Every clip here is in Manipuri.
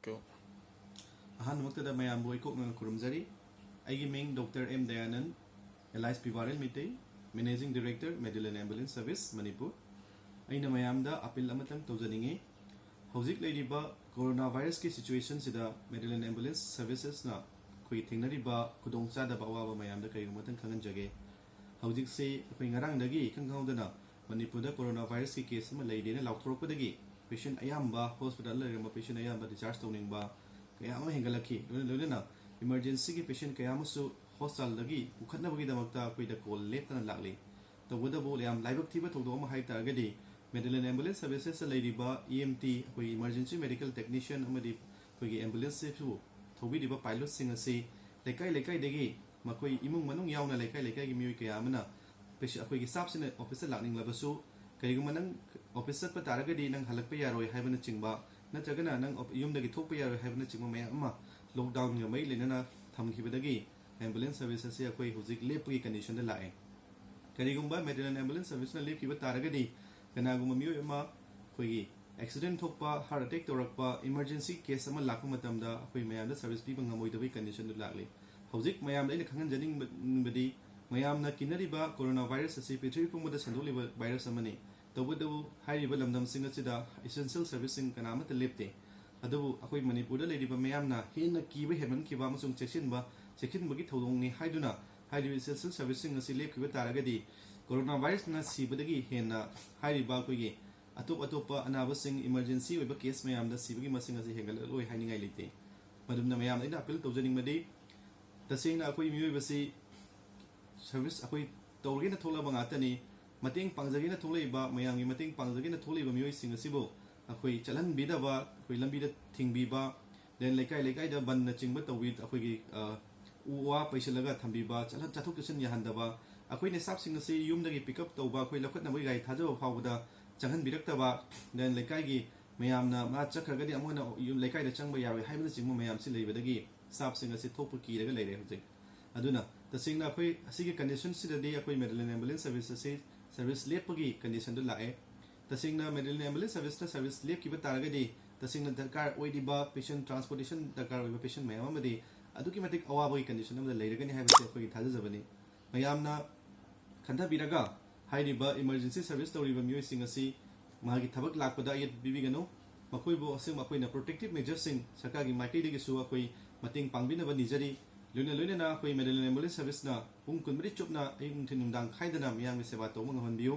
Go. अहमद मैम इकोक खुरमजरी मिंग डॉक्टर एम दयानंद एलाइस पिवारेल मिटे managing director Medilan ambulance service Manipur अना मैम अपील तौजनिंगे हौजिक लेरिबा कोरोना वायरस की सिचुएशन सिदा मेडिलन एम्बुलेंस सर्विसेस ना कोई थेंगनरिबा खुदोंचादबा अवाबा मैम कईगुमतंग खंगनजगे हौजिकसे अखोई ngaraंगदगी खंगहाउदना मणिपुर कोरोना वायरस की केस अमा लेदेना लाउथोरकपदगी पेशेंट अयाम्बा हॉस्पिटल लेरम पेशेंट अयाम्बा डिस्चार्ज तौनिंगबा कया अमा हेंगलखी लोइना इमरजेंसी की पेशेंट कया अमसु हॉस्पिटल दगी पुखतनबगीदमक्ता अखोइदा कॉल लेतना लाक्ली तबदबो याम लाइबक थिबा थौदो अमा हाइतारगदी मेडिलन एम्बुलेंस सर्विसेस लेरिबा EMT अखोइ इमरजेंसी मेडिकल टेक्नीशियन अमदि अखोइगी एम्बुलेंस सेफु थौबिदिबा पायलट सिंग असि लेकाई लेकाई दगी मखोइ इमुंग मनुंग यावना लेकाई लेकाई की मियोइ कया अमना पेशेंट अखोइगी स्टाफसिन ऑफिस लाक्निंगलबसु कईगुमा नंग ऑफिस चटप तारगदी नंग हलक्प यारोय हाइबना चिंगबा नत्रगना नंग युमदगी थोकप यारोय हाइबना चिंगबा मया अमा लॉकडाउन ग मई लेना थमखिबदगी एम्बुलेंस सर्विस असे अखोइ हुजिक लेपगी कंडीशन द लाए करीगुंबा मेडिलन एम्बुलेंस सर्विस ना लेपकिबा तारगदी कनागुमा मियोय अमा अखोइगी एक्सीडेंट थोकपा हार्ट अटैक तौरकपा इमरजेंसी केस अमा लाकप मतमदा अखोइ मयामदा सर्विस पीबा ngमोइदबई कंडीशन द लागले हौजिक मयामदा इन खंगनजनिंगबदी मयामना किनरिबा कोरोना वायरस असे पृथ्वी पुंबदा संदोलिबा वायरस अमने तबदबु हाइरिबा लमदमसिंग असिदा एसेंशियल सर्विसिंग कनामत लेपते अदबु अखोइ मणिपुरदा लेरिबा मयामना हेन कीबा हेमनखिबा अमसुंग चेक्सिनबगी थौदोंगनि हाइदुना हाइरिबा एसेंशियल सर्विसिंग असे लेपखिबा तारगदी कोरोना वायरस ना सिबदगी हेन हाइरिबा अखोइगी अतोप अनाबसिंग इमरजेंसी ओइबा केस मयामदा सिबगी मसिंग असे हेंगललोय हाइनिंगाइ लेते मदुमना मयामना इन अपील तौजनिंगबदी तसेंगना अखोइ मियोइबसी सर्विस अखोइ तौरगेना थोलबा ngaतनी मतेंग पांगजगेना थोलैबा मयांगी मतेंग पांगजगेना थोलैबा मियोइसिंग असिबो अखोइ चलहनबिदबा अखोइ लंबिदा थिंगबिबा देन लेकाई लेकाइदा बन्ना चिंगबा तौबि अखोइगी उवा पैसलगा थंबिबा चथुक चसन याहनदबा अखोइने स्टाफसिंग असि युमदगी पिकअप तौबा अखोइ लखतनबा गाई थाजबा फावबदा चंगहनबिरक्तबा देन लेकाइगी मयामना मा चखरगदी अमोना युम लेकाइदा चंगबा यारोय हाइबदा चिंगबा मयामसि लेबदगी स्टाफसिंग असि थोप कीरगा लेरे हजै अदुना तसिंगना अखोइ असिगी कंडीशन सिददी अखोइ मेडिलन एम्बुलेंस सर्विस असि सर्विस लेपगी कंडीशन दु लाए तसिंगना मेडिलन एम्बुलेंस सर्विस लेपकिबा तारगदी तसिंगना दरकार ओइदिबा पेशेंट ट्रांसपोर्टेशन दरकार ओइबा पेशेंट मयाम अमदि अदुकी मतिक अवाबगी कंडीशन अमदा लेरगनी हाइबसे अखोइ थाजजबनी मयामना खंथाबिरगा हाइरिबा इमरजेंसी सर्विस तौरिबा मियोइसिंग असि मागी थबक लाकपदा यत बिबिगनो मखोइबो using मखोइना protective मेजर्सिंग सरकारगी माइकैदगिसु अखोइ मतिंग पांगबिनबा निजरी लोइना अखोइ Medilan ambulance service ना पुंग कुनबरी चुपना अयुंग नुंदांग खाइदना मियांगी सेवा तौबा ngahonbiu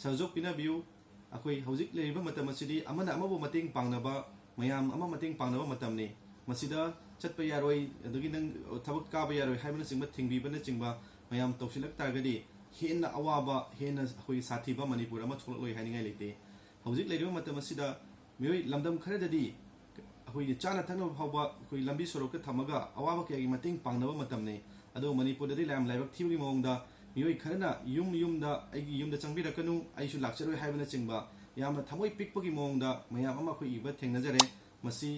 सहयोग पिनाबिu अखोइ हौजिक लेरिबा मतम असिदि अमना अमबो मतिंग पांगनबा मयाम अमा मतिंग पांगनबा मतमने मसिदा चटप यारोय अदुगी नंग थबक काबा यारोय हाइबना चिंगबा थिंगबिबना चिंगबा मयाम तौसिलक तारगदी हेन्ना अवाबा हेन्ना अखोइ साथीबा मणिपुर अमा थोललोय हाइनिंगाइ लेते हौजिक लेरिबा मतम असिदा मियोइ लमदम खरददी अखोइ चाना थंगबा फावबा अखोइ लंबी सोरोक थमगा अवाबा कयागी मतिंग पांगनबा मतमने अदो मणिपुरददी लाम लाइबक थिबगी मओंगदा मियोइ खरना युमदा आइगी युमदा चंगबिरकनु आइसु लाक्चरोय हाइबना चिंगबा यामना थमोइ पिकपगी मओंगदा मयाम अमा अखोइ इबा थेंगनजरे मसी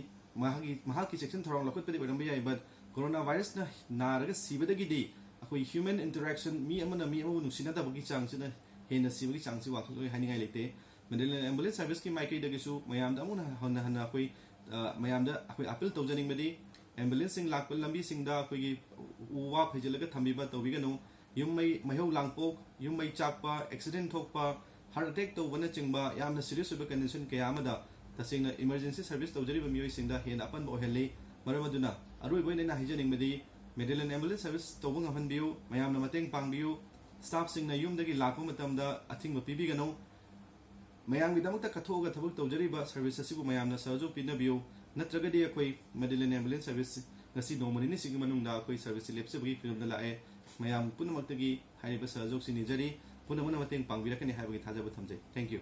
महाकी section थोरांग लखतपदि Oramba याइ but corona virus ना नारगा सिबदगिदी अखोइ ह्यूमन इंटरैक्शन मी अमना मी अमु नुसिनादबगी चांगसिना हेना सिबगी चांगसि वाखलोय हाइनिंगाइ लेते मेडिलन एम्बुलेंस सर्विस की माइकैदगिसु मयामदा अमुना हन्ना हन्ना अखोइ मयामदा अखोइ अपील तौजनिंगबदी एम्बुलेंस सिंग लाकप लंबी सिंगदा अखोइगी उवा फैजलगा थंबिबा तौबिगनु युमई महौ लांगपोक युमई चाकपा एक्सीडेंट थोकपा हार्ट अटैक तौबना चिंगबा यामना सीरियस ओइबा कंडीशन कया अमदा तसिंगना इमरजेंसी सर्विस तौजरिबा मियोइ सिंगदा हेन अपन ओहेलि मरमदुना अरुइबोइना हाइजनिंगबदी मेडिलन एम्बुलेंस सर्विस तौबा ngahonbiu मयामना मतेंग पांगबिu स्टाफ सिंगना युमदगी लाकपा मतमदा अथिंगबा पिबिगनु मयांगीदमक्ता कथोगा थबक तौजरिबा सर्विस असिबु मयामना सहयोग पिनाबिu नत्रगदी अखोइ Medilan ambulance service ngasi nomani sigi manungda अखोइ service लेपसेबगी फिल्मदा लाए मयाम पुनमक्तगी हाइरिबा सहयोग सिनिजरी पुनमना मतेंग पांगबिरकनी हाइबगी थाजबा थमजै थैंक यू।